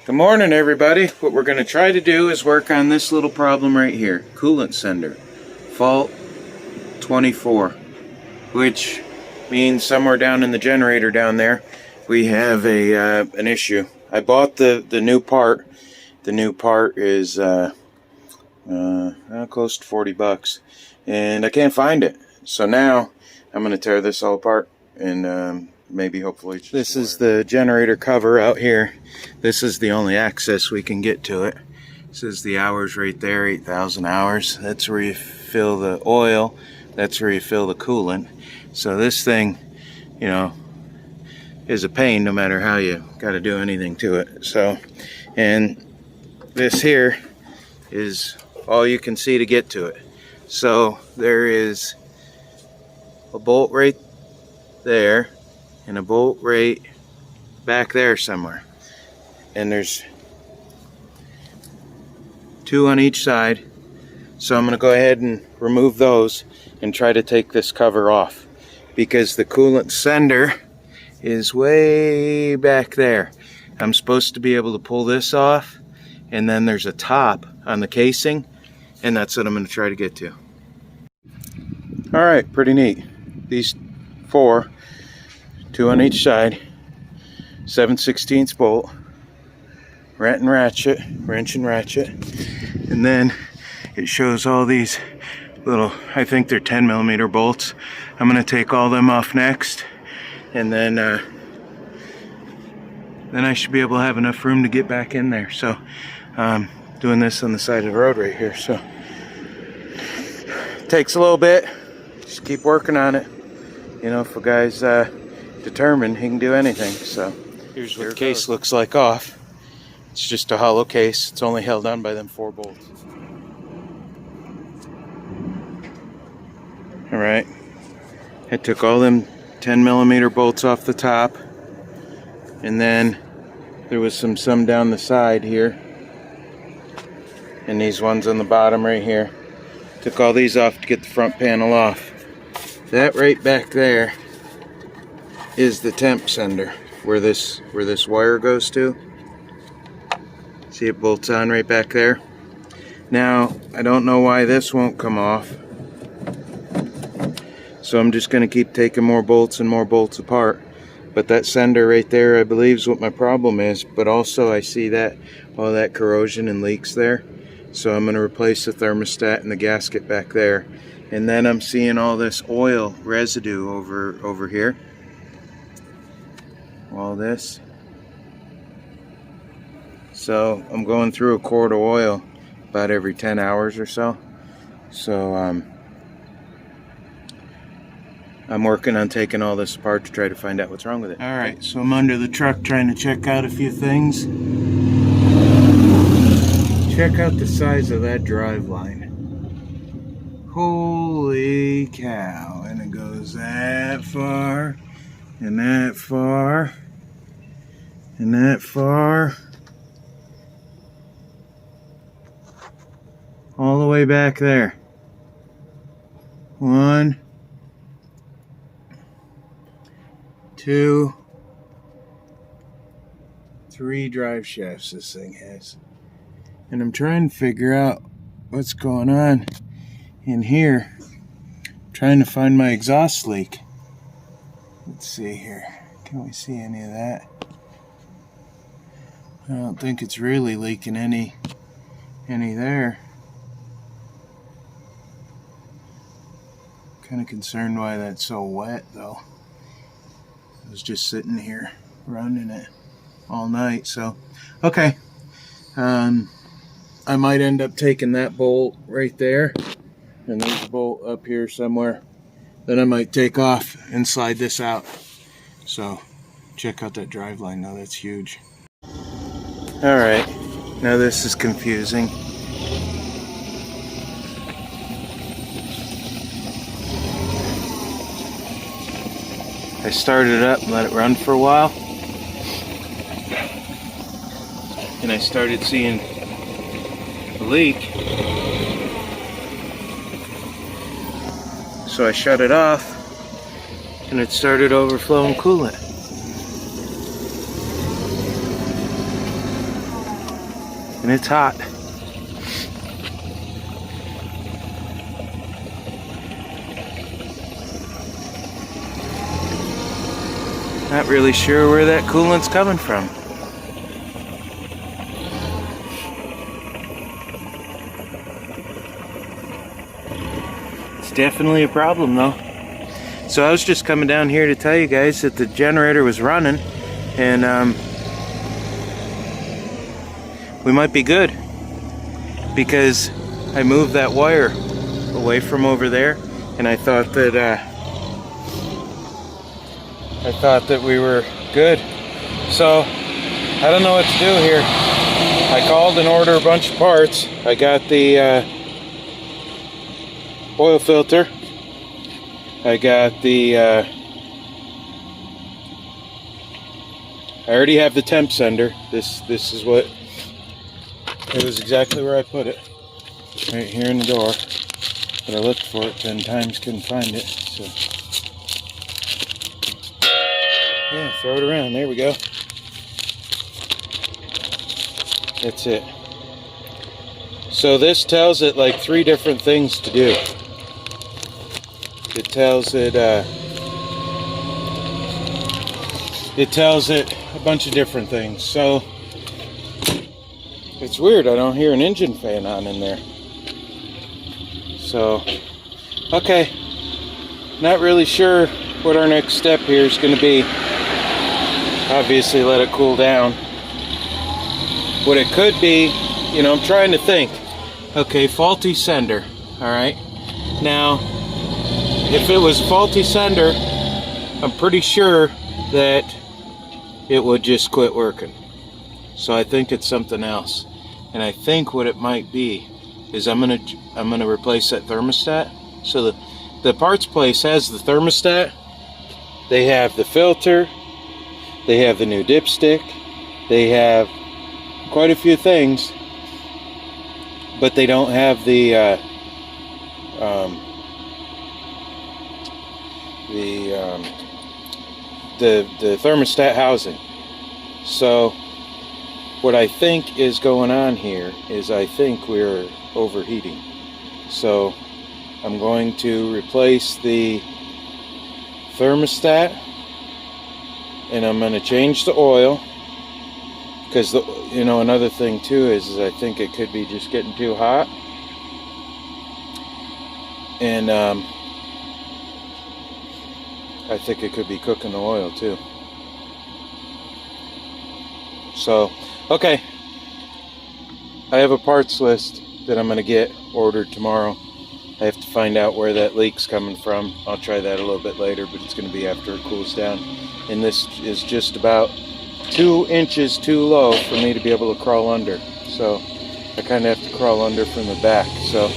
Good morning, everybody. What we're going to try to do is work on this little problem right here. Coolant sender. Fault 24. Which means somewhere down in the generator down there, we have an issue. I bought the new part. The new part is close to 40 bucks. And I can't find it. So now I'm going to tear this all apart and maybe hopefully this is the generator cover out here. This is the only access we can get to it. This is the hours right there, 8,000 hours. That's where you fill the oil. That's where you fill the coolant. So this thing, you know, is a pain no matter how you got to do anything to it. So, and this here is all you can see to get to it. So there is a bolt right there and a bolt right back there somewhere, and there's two on each side. So I'm going to go ahead and remove those and try to take this cover off, because the coolant sender is way back there. I'm supposed to be able to pull this off, and then there's a top on the casing, and that's what I'm going to try to get to. Alright, pretty neat. These four, two on each side, 7/16 bolt, wrench and ratchet, and then it shows all these little, I think they're 10mm bolts. I'm going to take all them off next, and then I should be able to have enough room to get back in there. So doing this on the side of the road right here, so takes a little bit. Just keep working on it. You know, if a guy's determined, he can do anything. So here's what the case looks like off. It's just a hollow case. It's only held on by them 4 bolts. Alright, I took all them 10mm bolts off the top, and then there was some down the side here, and these ones on the bottom right here. Took all these off to get the front panel off. That right back there is the temp sender, where this wire goes to. See, it bolts on right back there. Now, I don't know why this won't come off, so I'm just going to keep taking more bolts and more bolts apart. But that sender right there, I believe, is what my problem is. But also I see that all that corrosion and leaks there. So I'm going to replace the thermostat and the gasket back there. And then I'm seeing all this oil residue over here. All this. So I'm going through a quart of oil about every 10 hours or so. So I'm working on taking all this apart to try to find out what's wrong with it. Alright, so I'm under the truck trying to check out a few things. Check out the size of that drive line. Holy cow. And it goes that far, and that far, and that far. All the way back there. 1, 2, 3 drive shafts this thing has. And I'm trying to figure out what's going on in here. I'm trying to find my exhaust leak. Let's see here. Can we see any of that? I don't think it's really leaking any there. Kind of concerned why that's so wet though. I was just sitting here running it all night, so okay. I might end up taking that bolt right there, and there's a bolt up here somewhere that I might take off and slide this out. So check out that drive line though, that's huge. Alright, now this is confusing. I started it up and let it run for a while, and I started seeing a leak, so I shut it off and it started overflowing coolant. and it's hot. Not really sure where that coolant's coming from. It's definitely a problem though. So I was just coming down here to tell you guys that the generator was running, and we might be good, because I moved that wire away from over there, and I thought that we were good. So I don't know what to do here. I called and ordered a bunch of parts. I got the oil filter. I got the I already have the temp sender. This is what it was, exactly where I put it, right here in the door. But I looked for it 10 times, couldn't find it. So yeah, throw it around. There we go. That's it. So this tells it like 3 different things to do. It tells it a bunch of different things. So it's weird, I don't hear an engine fan on in there. So, okay. Not really sure what our next step here is going to be. Obviously let it cool down. What it could be, you know, I'm trying to think. Okay, faulty sender, alright? Now, if it was faulty sender, I'm pretty sure that it would just quit working. So I think it's something else. And I think what it might be is I'm gonna replace that thermostat. So the parts place has the thermostat. They have the filter. They have the new dipstick. They have quite a few things, but they don't have the thermostat housing. So what I think is going on here is I think we're overheating. So I'm going to replace the thermostat, and I'm going to change the oil, because you know, another thing too is I think it could be just getting too hot, and I think it could be cooking the oil too. So okay, I have a parts list that I'm going to get ordered tomorrow. I have to find out where that leak's coming from. I'll try that a little bit later, but it's going to be after it cools down. And this is just about 2 inches too low for me to be able to crawl under. So I kind of have to crawl under from the back. So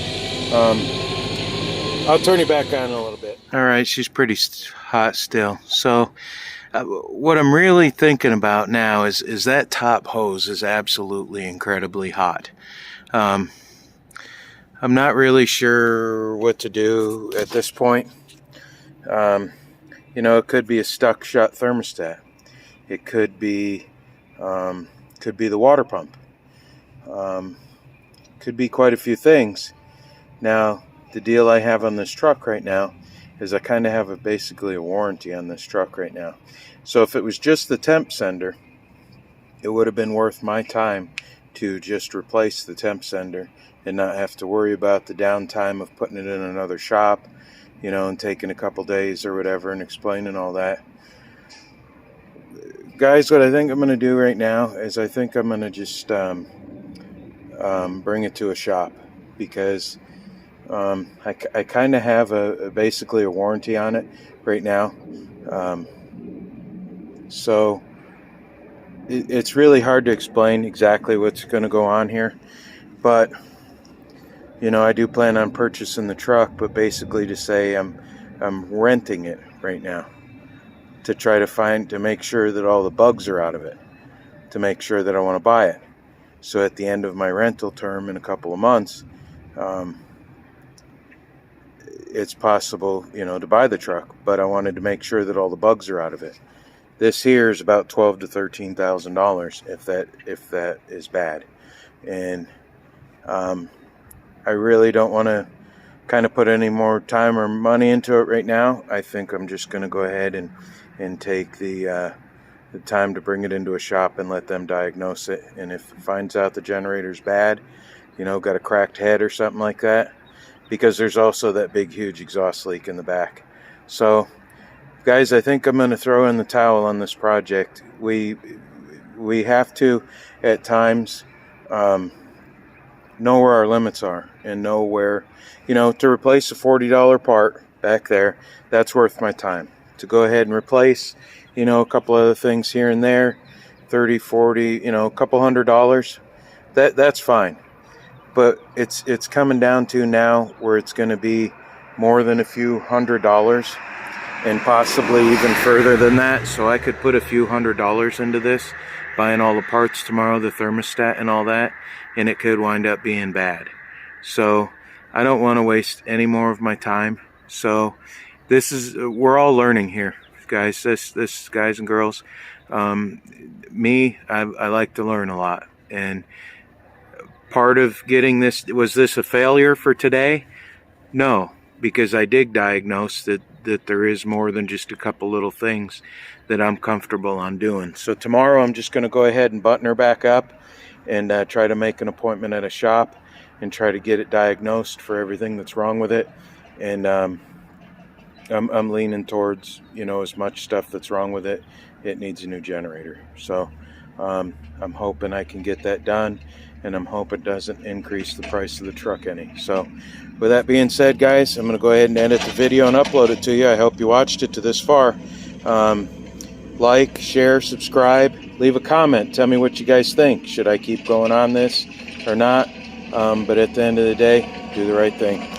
I'll turn it back on a little bit. All right, she's pretty hot still. So what I'm really thinking about now is that top hose is absolutely incredibly hot. I'm not really sure what to do at this point. You know, it could be a stuck shut thermostat. It could be the water pump. Could be quite a few things. Now, the deal I have on this truck right now is I kind of have basically a warranty on this truck right now. So if it was just the temp sender, it would have been worth my time to just replace the temp sender and not have to worry about the downtime of putting it in another shop, you know, and taking a couple days or whatever and explaining all that. Guys, what I think I'm going to do right now is I think I'm going to just bring it to a shop, because I kind of have basically a warranty on it right now. So it's really hard to explain exactly what's going to go on here, but you know, I do plan on purchasing the truck, but basically to say I'm renting it right now to try to make sure that all the bugs are out of it, to make sure that I want to buy it. So at the end of my rental term in a couple of months, it's possible, you know, to buy the truck, but I wanted to make sure that all the bugs are out of it. This here is about $12,000 to $13,000 if that is bad. And I really don't want to kind of put any more time or money into it right now. I think I'm just going to go ahead and take the time to bring it into a shop and let them diagnose it. And if it finds out the generator's bad, you know, got a cracked head or something like that, because there's also that big huge exhaust leak in the back. So guys, I think I'm going to throw in the towel on this project. We have to at times know where our limits are, and know where, you know, to replace a $40 part back there, that's worth my time. To go ahead and replace, you know, a couple other things here and there, 30, 40, you know, a couple $100, that's fine. But it's coming down to now where it's going to be more than a few $100s, and possibly even further than that. So I could put a few $100s into this, buying all the parts tomorrow, the thermostat and all that, and it could wind up being bad. So I don't want to waste any more of my time. So this is, we're all learning here, guys. This guys and girls. Me, I like to learn a lot, and part of getting this, was this a failure for today? No, because I did diagnose that there is more than just a couple little things that I'm comfortable on doing. So tomorrow I'm just going to go ahead and button her back up and try to make an appointment at a shop and try to get it diagnosed for everything that's wrong with it. And I'm leaning towards, you know, as much stuff that's wrong with it, it needs a new generator. So I'm hoping I can get that done, and I'm hoping it doesn't increase the price of the truck any. So with that being said, guys, I'm going to go ahead and edit the video and upload it to you. I hope you watched it to this far. Like, share, subscribe, leave a comment. Tell me what you guys think. Should I keep going on this or not? But at the end of the day, do the right thing.